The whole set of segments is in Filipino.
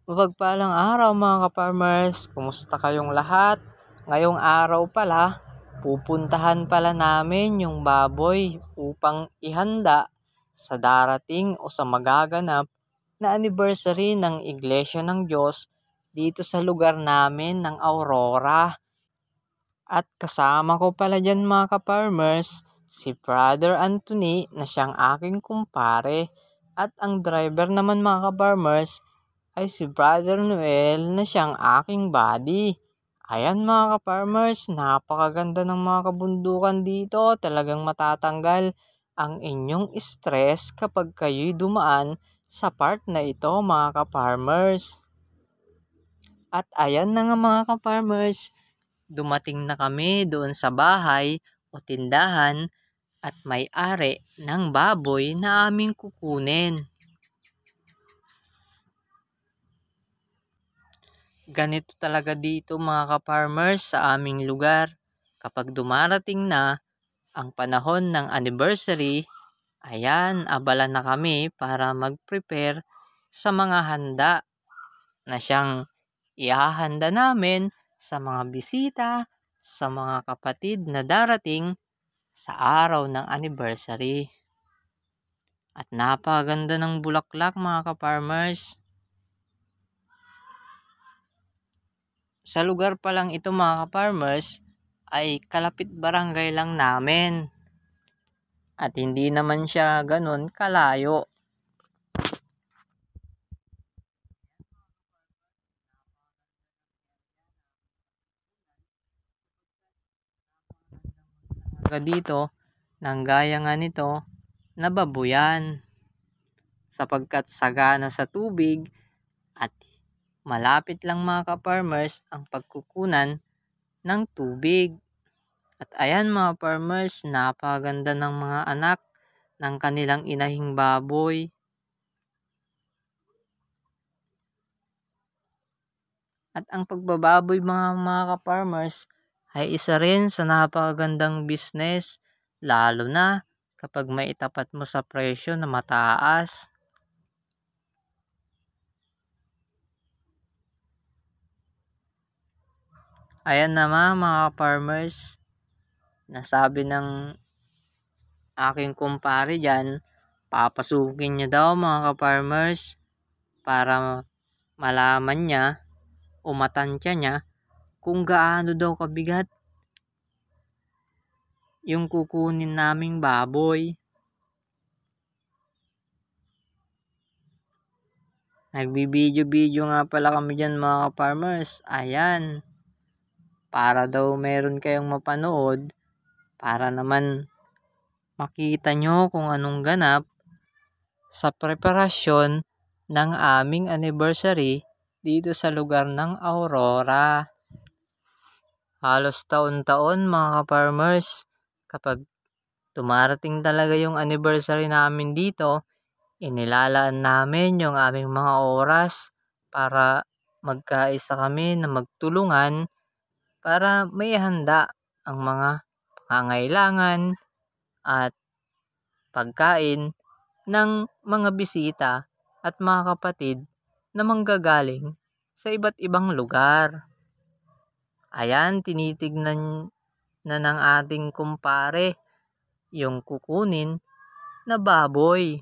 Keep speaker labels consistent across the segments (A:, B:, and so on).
A: Mapagpalang araw mga ka-farmers, kumusta kayong lahat? Ngayong araw pala, pupuntahan pala namin yung baboy upang ihanda sa darating o sa magaganap na anniversary ng Iglesia ng Diyos dito sa lugar namin ng Aurora. At kasama ko pala dyan mga ka-farmers, si Brother Anthony na siyang aking kumpare at ang driver naman mga ka-farmers ay si Brother Noel na siyang aking buddy. Ayan mga ka-farmers, napakaganda ng mga kabundukan dito. Talagang matatanggal ang inyong stress kapag kayo'y dumaan sa part na ito mga ka-farmers. At ayan na nga mga ka-farmers, dumating na kami doon sa bahay o tindahan at may-ari ng baboy na aming kukunin. Ganito talaga dito mga ka-farmers sa aming lugar. Kapag dumarating na ang panahon ng anniversary, ayan, abala na kami para mag-prepare sa mga handa na siyang ihahanda namin sa mga bisita, sa mga kapatid na darating sa araw ng anniversary. At napakaganda ng bulaklak mga ka-farmers. Sa lugar pa lang ito mga ka-farmers ay kalapit barangay lang namin. At hindi naman siya ganun kalayo. Dito, nang gaya nga nito, nababuyan. Sapagkat sagana sa tubig at malapit lang mga ka-farmers ang pagkukunan ng tubig. At ayan mga farmers, napakaganda ng mga anak ng kanilang inahing baboy. At ang pagbababoy mga ka-farmers ay isa rin sa napakagandang business, lalo na kapag maitapat mo sa presyo na mataas. Ayan naman mga ka-farmers, nasabi ng aking kumpare dyan, papasukin niya daw mga ka-farmers para malaman niya o matansya niya kung gaano daw kabigat yung kukunin naming baboy. Nagbibideo nga pala kami dyan mga ka-farmers. Ayan, para daw meron kayong mapanood, para naman makita nyo kung anong ganap sa preparasyon ng aming anniversary dito sa lugar ng Aurora. Halos taon-taon mga ka-farmers, kapag dumarating talaga yung anniversary namin dito, inilalaan namin yung aming mga oras para magkaisa kami na magtulungan para may handa ang mga pangangailangan at pagkain ng mga bisita at mga kapatid na manggagaling sa iba't ibang lugar. Ayan, tinitignan na ng ating kumpare yung kukunin na baboy.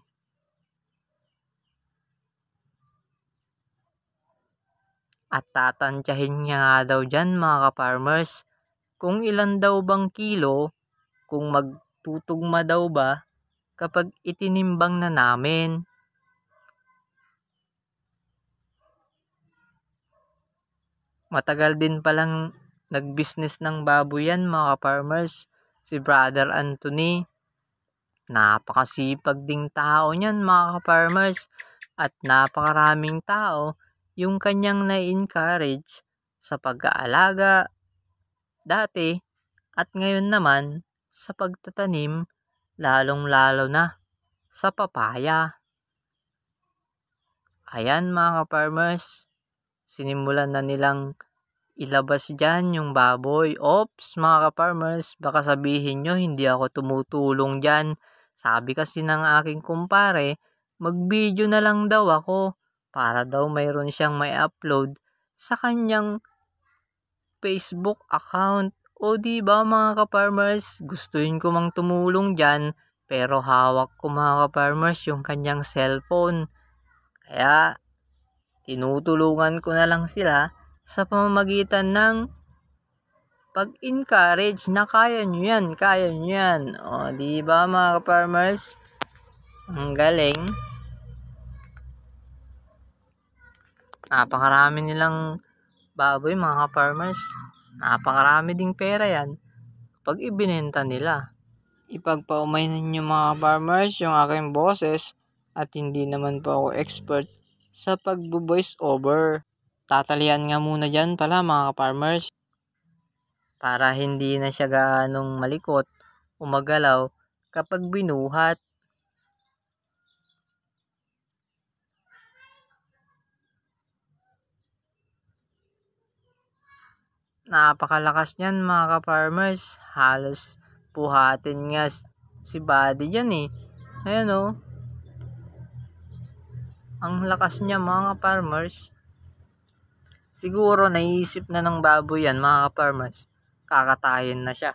A: At tatantyahin niya nga daw dyan mga ka-farmers kung ilan daw bang kilo, kung magtutugma daw ba kapag itinimbang na namin. Matagal din palang nag-business ng baboy yan mga ka-farmers, si Brother Anthony. Napakasipag ding tao niyan mga ka-farmers at napakaraming tao yung kanyang na-encourage sa pag-aalaga dati at ngayon naman sa pagtatanim, lalong-lalo na sa papaya. Ayan mga ka-farmers, sinimulan na nilang ilabas dyan yung baboy. Oops mga ka-farmers, baka sabihin nyo hindi ako tumutulong dyan. Sabi kasi ng aking kumpare, mag-video na lang daw ako para daw mayroon siyang may upload sa kanyang Facebook account. O di ba mga ka-farmers, gustuin ko mang tumulong dyan, pero hawak ko mga ka-farmers yung kanyang cellphone. Kaya tinutulungan ko na lang sila sa pamamagitan ng pag-encourage na kaya nyo yan, kaya nyo yan. O di ba mga ka-farmers, ang galing. Napakarami nilang baboy mga ka-farmers. Napakarami ding pera yan pag ibinenta nila. Ipagpaumay ninyo mga farmers yung aking boses at hindi naman po ako expert sa pagbo-voice over. Tatalian nga muna dyan pala mga farmers para hindi na siya gaanong malikot o magalaw kapag binuhat. Napakalakas niyan mga ka-farmers. Halos buhatin nga si Buddy dyan eh. Ayan o. Ang lakas niya mga ka-farmers. Siguro naisip na ng baboy yan mga ka-farmers. Kakatayin na siya.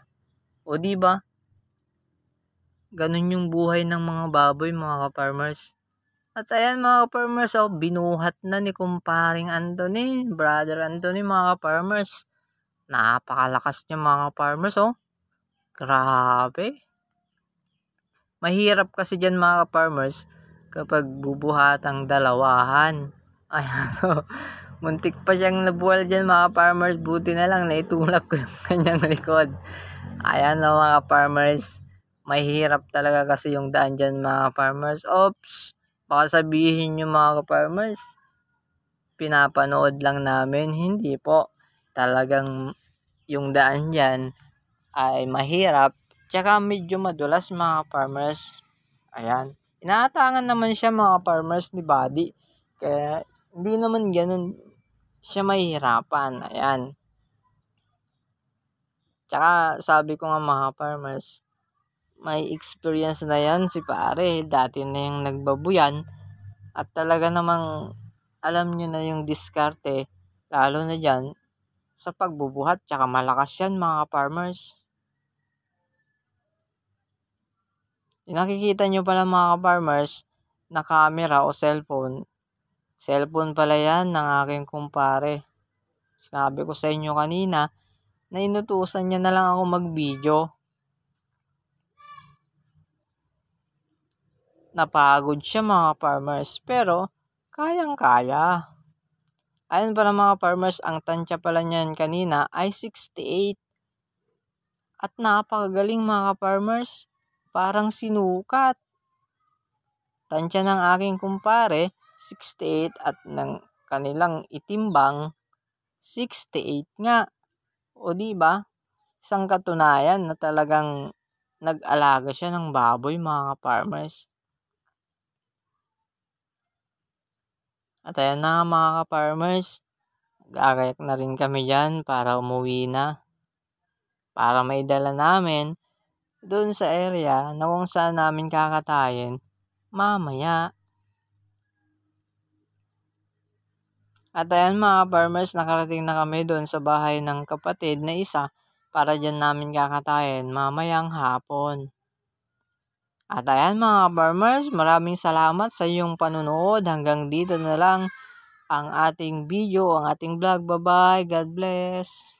A: O di ba? Ganun yung buhay ng mga baboy mga ka-farmers. At ayan mga ka-farmers, binuhat na ni kumparing Anthony, brother Anthony mga ka-farmers. Napakalakas niya mga farmers Grabe. Mahirap kasi dyan mga farmers kapag bubuhatang dalawahan. Ayan muntik pa siyang nabuwal dyan mga farmers. Buti na lang naitulak ko yung kanyang likod. Ayan mga farmers. Mahirap talaga kasi yung daan dyan mga farmers. Oops. Baka sabihin nyo mga farmers, pinapanood lang namin. Hindi po. Talagang yung daan dyan ay mahirap, tsaka medyo madulas mga farmers. Ayan. Inaatangan naman siya mga farmers ni Buddy. Kaya hindi naman ganun siya mahihirapan. Ayan. Tsaka sabi ko nga mga farmers, may experience na yan si pare. Dati na yung nagbabuyan. At talaga namang alam niya na yung diskarte. Lalo na dyan sa pagbubuhat, tsaka malakas yan mga farmers. Yung nakikita nyo pala mga farmers na camera o cellphone. Cellphone pala yan ng aking kumpare. Sinabi ko sa inyo kanina na inutusan niya na lang ako mag-video. Napagod siya mga farmers pero kayang-kaya. Ayun pala mga farmers, ang tansya pala niyan kanina ay 68. At napakagaling mga farmers, parang sinukat. Tansya ng aking kumpare, 68 at ng kanilang itimbang, 68 nga. O di ba? Isang katunayan na talagang nag-alaga siya ng baboy mga farmers. At ayan na mga ka-farmers, gagayak na rin kami dyan para umuwi na. Para maidala namin doon sa area na kung saan namin kakatayin mamaya. At ayan mga ka-farmers, nakarating na kami doon sa bahay ng kapatid na isa para dyan namin kakatayin mamayang hapon. At ayan mga farmers, maraming salamat sa iyong panunood. Hanggang dito na lang ang ating video, ang ating vlog. Bye-bye. God bless.